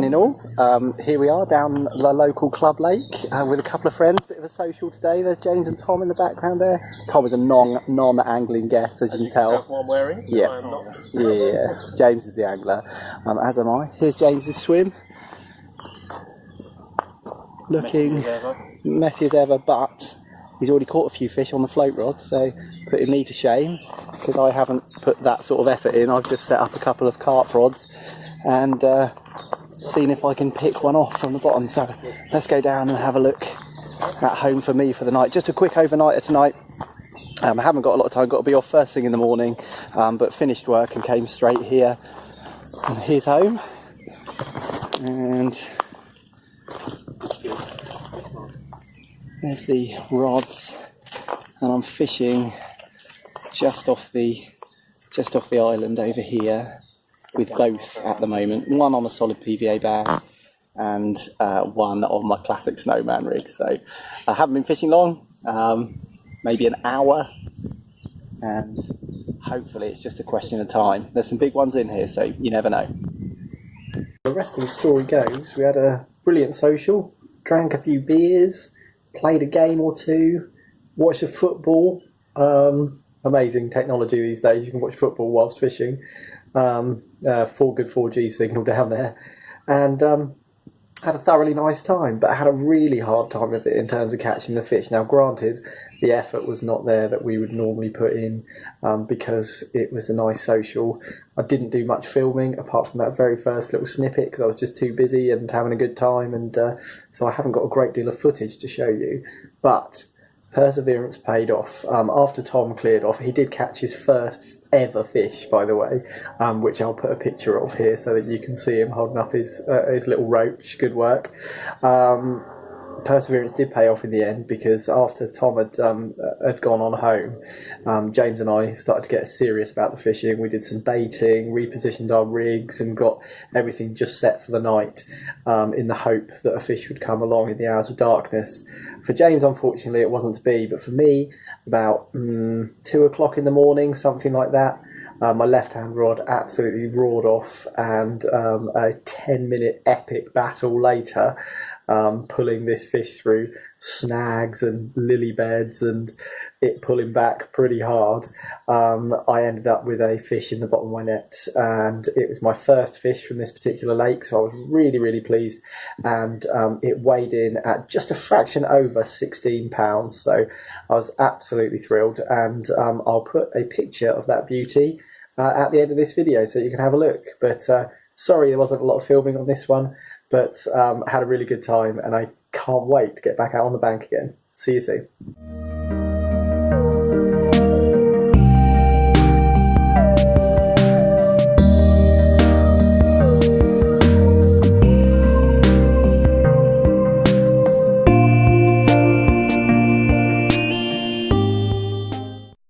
in all. Here we are down the local club lake with a couple of friends. Bit of a social today. There's James and Tom in the background there. Tom is a non-angling guest, as you can tell. What I'm wearing? Yeah. I am not. Yeah. James is the angler, as am I. Here's James's swim. Looking messy as ever, but he's already caught a few fish on the float rod, so putting me to shame because I haven't put that sort of effort in. I've just set up a couple of carp rods and seen if I can pick one off from the bottom. So let's go down and have a look at home for me for the night. Just a quick overnighter tonight. I haven't got a lot of time, got to be off first thing in the morning, but finished work and came straight here. And here's home. And there's the rods, and I'm fishing just off the island over here with both at the moment. One on a solid PVA bag and one on my classic snowman rig. So I haven't been fishing long, maybe an hour, and hopefully it's just a question of time. There's some big ones in here, so you never know. The rest of the story goes, we had a brilliant social, drank a few beers, played a game or two, watched the football. Amazing technology these days. You can watch football whilst fishing. 4 good 4G signal down there. And had a thoroughly nice time, but I had a really hard time with it in terms of catching the fish. Now, granted, the effort was not there that we would normally put in because it was a nice social. I didn't do much filming apart from that very first little snippet because I was just too busy and having a good time, and so I haven't got a great deal of footage to show you. But perseverance paid off. After Tom cleared off, he did catch his first ever fish, by the way, which I'll put a picture of here so that you can see him holding up his little roach. Good work. Perseverance did pay off in the end, because after Tom had gone on home, James and I started to get serious about the fishing. We did some baiting, repositioned our rigs, and got everything just set for the night in the hope that a fish would come along in the hours of darkness. For James, unfortunately, it wasn't to be, but for me, about 2 o'clock in the morning, something like that, my left-hand rod absolutely roared off, and a 10-minute epic battle later, pulling this fish through snags and lily beds and it pulling back pretty hard, I ended up with a fish in the bottom of my net, and it was my first fish from this particular lake, so I was really, really pleased, and it weighed in at just a fraction over 16 pounds, so I was absolutely thrilled, and I'll put a picture of that beauty at the end of this video so you can have a look. But sorry there wasn't a lot of filming on this one, but I had a really good time, and I can't wait to get back out on the bank again. See you soon.